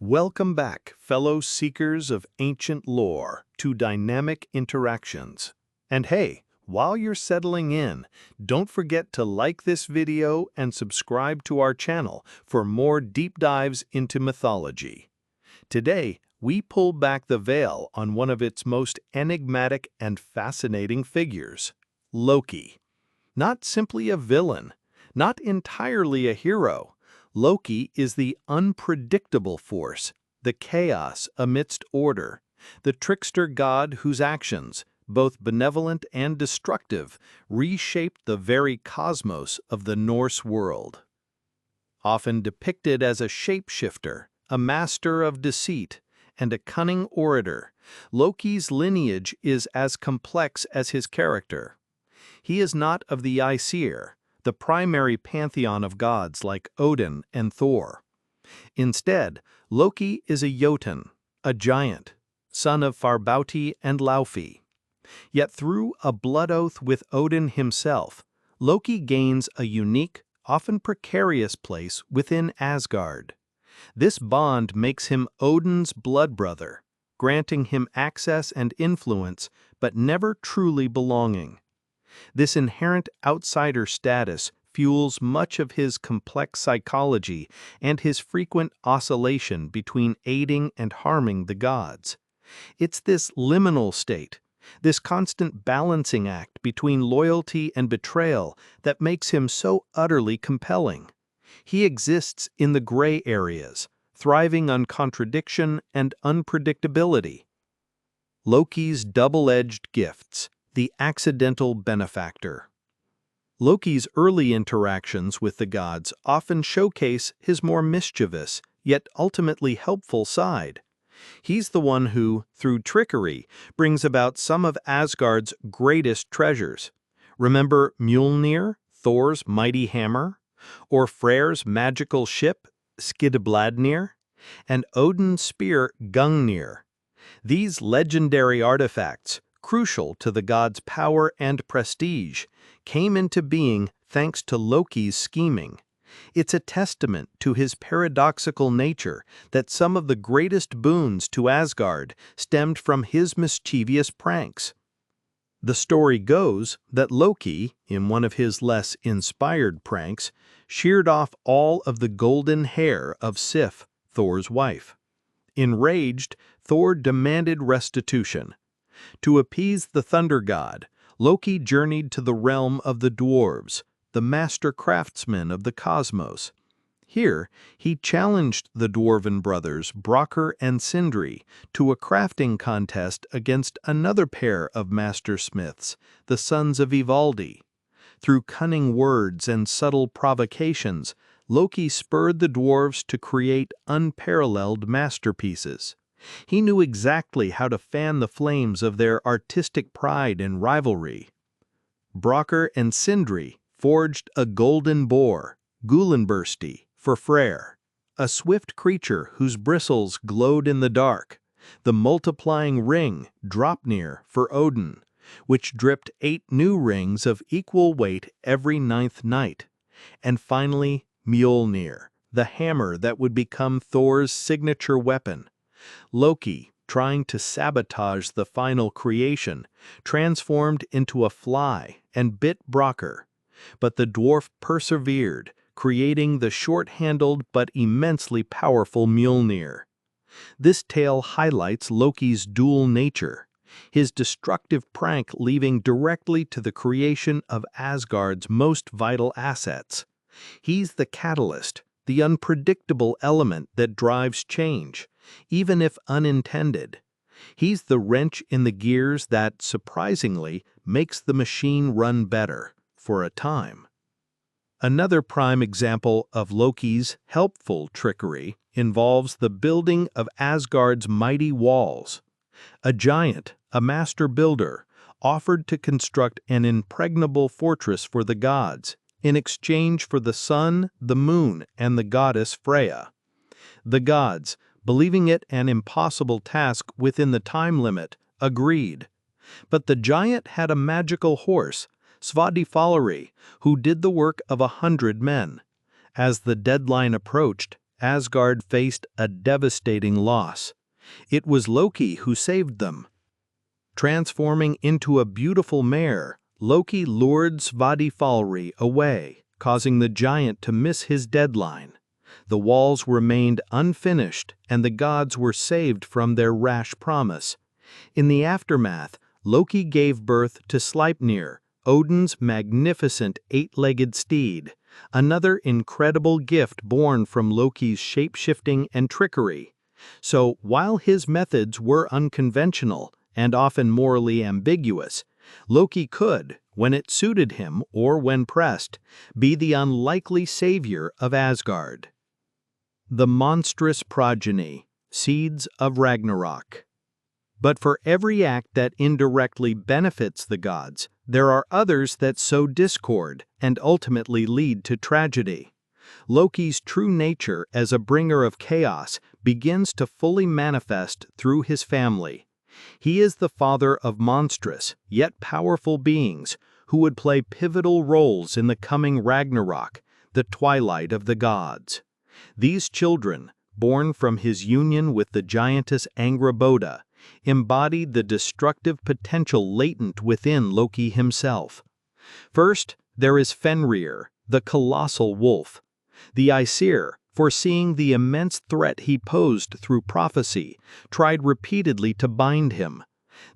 Welcome back, fellow seekers of ancient lore, to Dynamic Interactions. And hey, while you're settling in, don't forget to like this video and subscribe to our channel for more deep dives into mythology. Today, we pull back the veil on one of its most enigmatic and fascinating figures, Loki. Not simply a villain, not entirely a hero, Loki is the unpredictable force, the chaos amidst order, the trickster god whose actions, both benevolent and destructive, reshaped the very cosmos of the Norse world. Often depicted as a shapeshifter, a master of deceit, and a cunning orator, Loki's lineage is as complex as his character. He is not of the Aesir, the primary pantheon of gods like Odin and Thor. Instead, Loki is a Jotun, a giant, son of Farbauti and Laufey. Yet through a blood oath with Odin himself, Loki gains a unique, often precarious place within Asgard. This bond makes him Odin's blood brother, granting him access and influence, but never truly belonging. This inherent outsider status fuels much of his complex psychology and his frequent oscillation between aiding and harming the gods. It's this liminal state, this constant balancing act between loyalty and betrayal that makes him so utterly compelling. He exists in the gray areas, thriving on contradiction and unpredictability. Loki's double-edged gifts. The accidental benefactor. Loki's early interactions with the gods often showcase his more mischievous, yet ultimately helpful side. He's the one who, through trickery, brings about some of Asgard's greatest treasures. Remember Mjölnir, Thor's mighty hammer? Or Freyr's magical ship, Skidbladnir? And Odin's spear, Gungnir. These legendary artifacts, crucial to the god's power and prestige, came into being thanks to Loki's scheming. It's a testament to his paradoxical nature that some of the greatest boons to Asgard stemmed from his mischievous pranks. The story goes that Loki, in one of his less inspired pranks, sheared off all of the golden hair of Sif, Thor's wife. Enraged, Thor demanded restitution. To appease the thunder god, Loki journeyed to the realm of the dwarves, the master craftsmen of the cosmos. Here, he challenged the dwarven brothers Brokkr and Sindri to a crafting contest against another pair of master smiths, the sons of Ivaldi. Through cunning words and subtle provocations, Loki spurred the dwarves to create unparalleled masterpieces. He knew exactly how to fan the flames of their artistic pride and rivalry. Brokkr and Sindri forged a golden boar, Gullinbursti, for Freyr, a swift creature whose bristles glowed in the dark, the multiplying ring, Draupnir, for Odin, which dripped 8 new rings of equal weight every 9th night, and finally Mjölnir, the hammer that would become Thor's signature weapon. Loki, trying to sabotage the final creation, transformed into a fly and bit Brokkr, but the dwarf persevered, creating the short-handled but immensely powerful Mjölnir. This tale highlights Loki's dual nature, his destructive prank leading directly to the creation of Asgard's most vital assets. He's the catalyst, the unpredictable element that drives change, even if unintended. He's the wrench in the gears that, surprisingly, makes the machine run better, for a time. Another prime example of Loki's helpful trickery involves the building of Asgard's mighty walls. A giant, a master builder, offered to construct an impregnable fortress for the gods, in exchange for the sun, the moon, and the goddess Freya. The gods, believing it an impossible task within the time limit, agreed. But the giant had a magical horse, Svadilfari, who did the work of 100 men. As the deadline approached, Asgard faced a devastating loss. It was Loki who saved them. Transforming into a beautiful mare, Loki lured Svadilfari away, causing the giant to miss his deadline. The walls remained unfinished, and the gods were saved from their rash promise. In the aftermath, Loki gave birth to Sleipnir, Odin's magnificent eight-legged steed, another incredible gift born from Loki's shapeshifting and trickery. So, while his methods were unconventional and often morally ambiguous, Loki could, when it suited him or when pressed, be the unlikely savior of Asgard. The monstrous progeny, seeds of Ragnarök. But for every act that indirectly benefits the gods, there are others that sow discord and ultimately lead to tragedy. Loki's true nature as a bringer of chaos begins to fully manifest through his family. He is the father of monstrous, yet powerful beings who would play pivotal roles in the coming Ragnarök, the twilight of the gods. These children, born from his union with the giantess Angrboda, embodied the destructive potential latent within Loki himself. First, there is Fenrir, the colossal wolf. The Aesir, foreseeing the immense threat he posed through prophecy, tried repeatedly to bind him.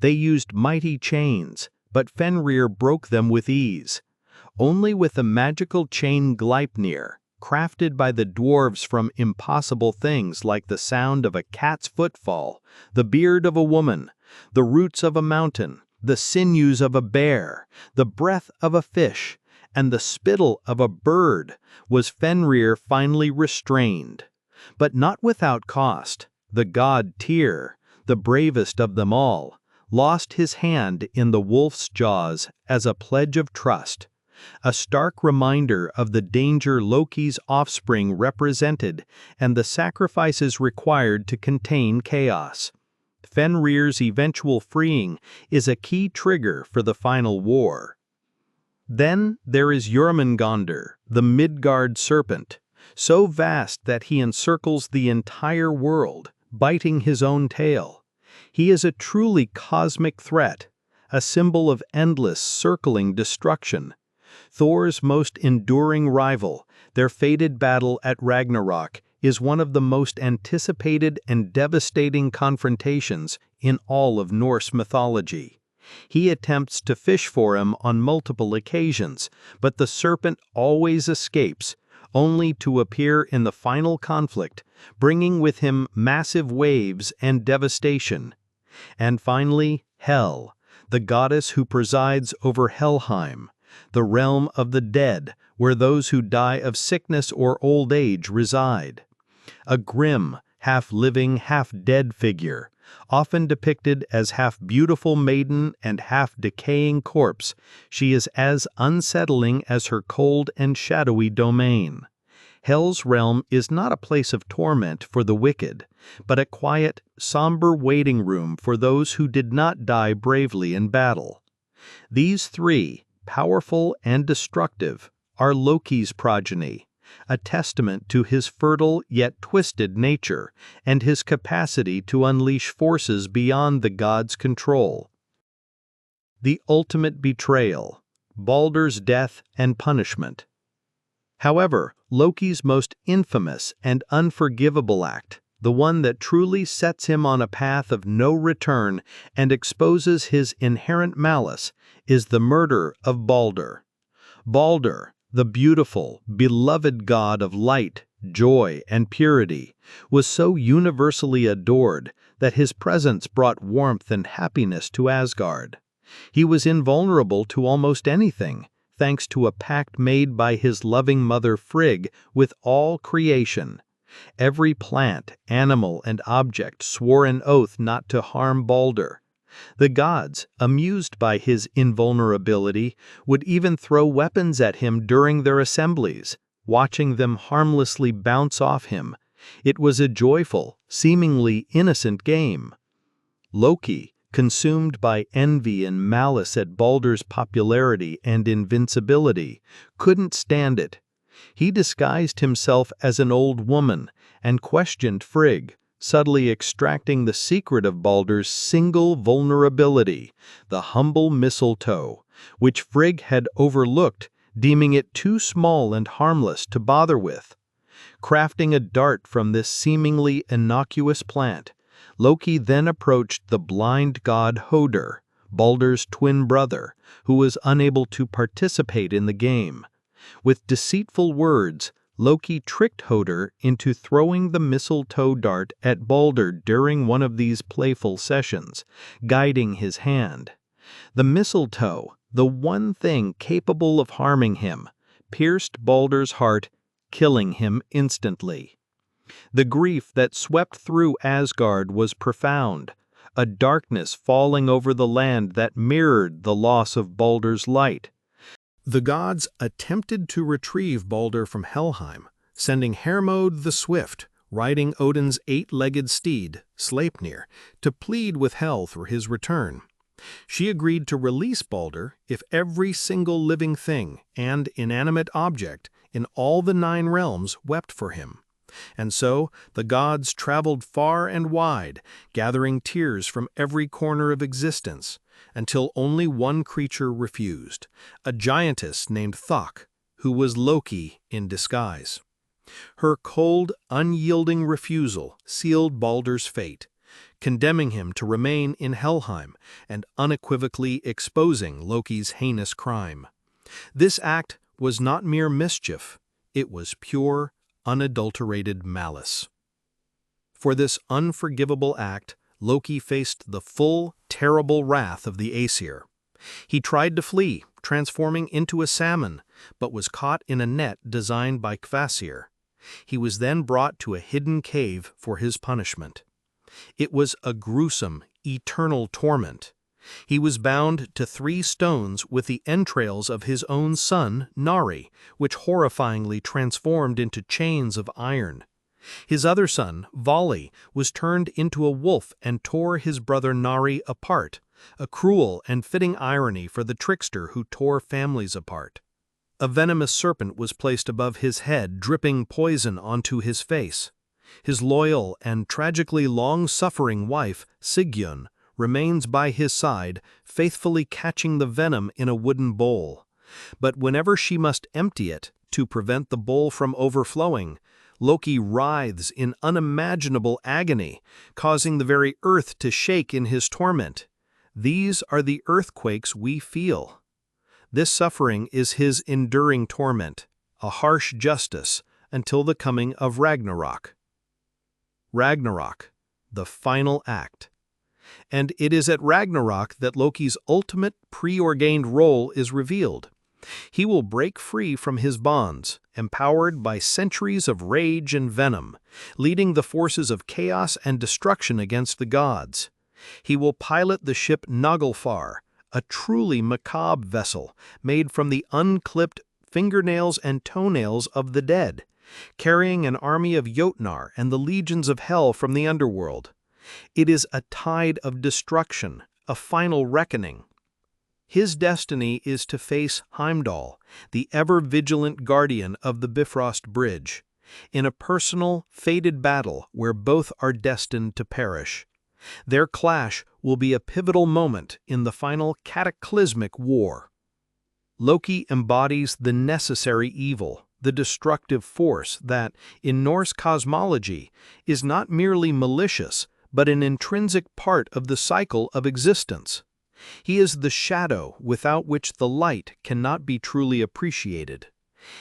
They used mighty chains, but Fenrir broke them with ease. Only with the magical chain Gleipnir, crafted by the dwarves from impossible things like the sound of a cat's footfall, the beard of a woman, the roots of a mountain, the sinews of a bear, the breath of a fish, and the spittle of a bird, was Fenrir finally restrained. But not without cost. The god Tyr, the bravest of them all, lost his hand in the wolf's jaws as a pledge of trust. A stark reminder of the danger Loki's offspring represented and the sacrifices required to contain chaos. Fenrir's eventual freeing is a key trigger for the final war. Then there is Jörmungandr, the Midgard Serpent, so vast that he encircles the entire world, biting his own tail. He is a truly cosmic threat, a symbol of endless, circling destruction. Thor's most enduring rival, their fated battle at Ragnarök, is one of the most anticipated and devastating confrontations in all of Norse mythology. He attempts to fish for him on multiple occasions, but the serpent always escapes, only to appear in the final conflict, bringing with him massive waves and devastation. And finally, Hel, the goddess who presides over Helheim, the realm of the dead, where those who die of sickness or old age reside. A grim, half-living, half-dead figure, often depicted as half-beautiful maiden and half-decaying corpse, she is as unsettling as her cold and shadowy domain. Hel's realm is not a place of torment for the wicked, but a quiet, somber waiting room for those who did not die bravely in battle. These three, powerful and destructive, are Loki's progeny, a testament to his fertile yet twisted nature and his capacity to unleash forces beyond the gods' control. The ultimate betrayal, Baldr's death and punishment. However, Loki's most infamous and unforgivable act, the one that truly sets him on a path of no return and exposes his inherent malice, is the murder of Baldr. Baldr, the beautiful, beloved god of light, joy, and purity, was so universally adored that his presence brought warmth and happiness to Asgard. He was invulnerable to almost anything, thanks to a pact made by his loving mother Frigg with all creation. Every plant, animal, and object swore an oath not to harm Baldr. The gods, amused by his invulnerability, would even throw weapons at him during their assemblies, watching them harmlessly bounce off him. It was a joyful, seemingly innocent game. Loki, consumed by envy and malice at Baldr's popularity and invincibility, couldn't stand it. He disguised himself as an old woman and questioned Frigg, subtly extracting the secret of Baldr's single vulnerability, the humble mistletoe, which Frigg had overlooked, deeming it too small and harmless to bother with. Crafting a dart from this seemingly innocuous plant, Loki then approached the blind god Hodr, Baldr's twin brother, who was unable to participate in the game. With deceitful words, Loki tricked Hodr into throwing the mistletoe dart at Baldr during one of these playful sessions, guiding his hand. The mistletoe, the one thing capable of harming him, pierced Baldr's heart, killing him instantly. The grief that swept through Asgard was profound, a darkness falling over the land that mirrored the loss of Baldr's light. The gods attempted to retrieve Baldr from Helheim, sending Hermod the Swift, riding Odin's eight-legged steed, Sleipnir, to plead with Hel for his return. She agreed to release Baldr if every single living thing and inanimate object in all the 9 realms wept for him. And so the gods traveled far and wide, gathering tears from every corner of existence, until only one creature refused, a giantess named Thok, who was Loki in disguise. Her cold, unyielding refusal sealed Baldr's fate, condemning him to remain in Helheim and unequivocally exposing Loki's heinous crime. This act was not mere mischief, it was pure, unadulterated malice. For this unforgivable act, Loki faced the full, terrible wrath of the Aesir. He tried to flee, transforming into a salmon, but was caught in a net designed by Kvasir. He was then brought to a hidden cave for his punishment. It was a gruesome, eternal torment. He was bound to 3 stones with the entrails of his own son, Nari, which horrifyingly transformed into chains of iron. His other son, Vali, was turned into a wolf and tore his brother Nari apart, a cruel and fitting irony for the trickster who tore families apart. A venomous serpent was placed above his head, dripping poison onto his face. His loyal and tragically long-suffering wife, Sigyn, remains by his side, faithfully catching the venom in a wooden bowl. But whenever she must empty it to prevent the bowl from overflowing, Loki writhes in unimaginable agony, causing the very earth to shake in his torment. These are the earthquakes we feel. This suffering is his enduring torment, a harsh justice, until the coming of Ragnarök. Ragnarök, the final act. And it is at Ragnarök that Loki's ultimate preordained role is revealed. He will break free from his bonds, empowered by centuries of rage and venom, leading the forces of chaos and destruction against the gods. He will pilot the ship Naglfar, a truly macabre vessel made from the unclipped fingernails and toenails of the dead, carrying an army of Mjölnir and the legions of hell from the underworld. It is a tide of destruction, a final reckoning. His destiny is to face Heimdall, the ever-vigilant guardian of the Bifrost Bridge, in a personal, fated battle where both are destined to perish. Their clash will be a pivotal moment in the final cataclysmic war. Loki embodies the necessary evil, the destructive force that, in Norse cosmology, is not merely malicious, but an intrinsic part of the cycle of existence. He is the shadow without which the light cannot be truly appreciated.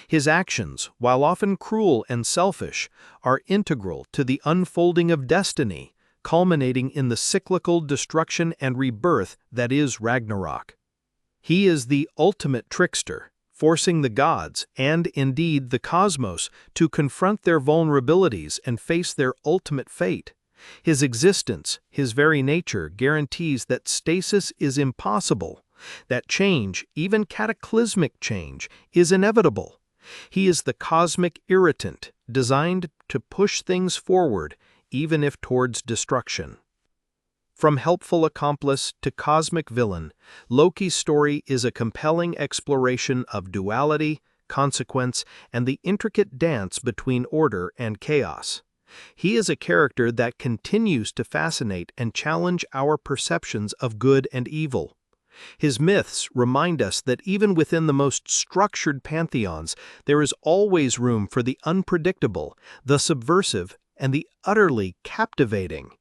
His actions, while often cruel and selfish, are integral to the unfolding of destiny, culminating in the cyclical destruction and rebirth that is Ragnarök. He is the ultimate trickster, forcing the gods, and indeed the cosmos, to confront their vulnerabilities and face their ultimate fate. His existence, his very nature, guarantees that stasis is impossible, that change, even cataclysmic change, is inevitable. He is the cosmic irritant, designed to push things forward, even if towards destruction. From helpful accomplice to cosmic villain, Loki's story is a compelling exploration of duality, consequence, and the intricate dance between order and chaos. He is a character that continues to fascinate and challenge our perceptions of good and evil. His myths remind us that even within the most structured pantheons, there is always room for the unpredictable, the subversive, and the utterly captivating.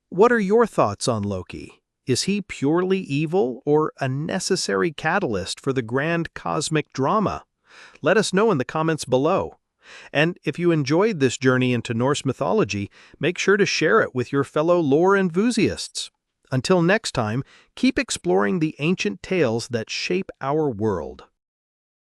What are your thoughts on Loki? Is he purely evil or a necessary catalyst for the grand cosmic drama? Let us know in the comments below. And if you enjoyed this journey into Norse mythology, make sure to share it with your fellow lore enthusiasts. Until next time, keep exploring the ancient tales that shape our world.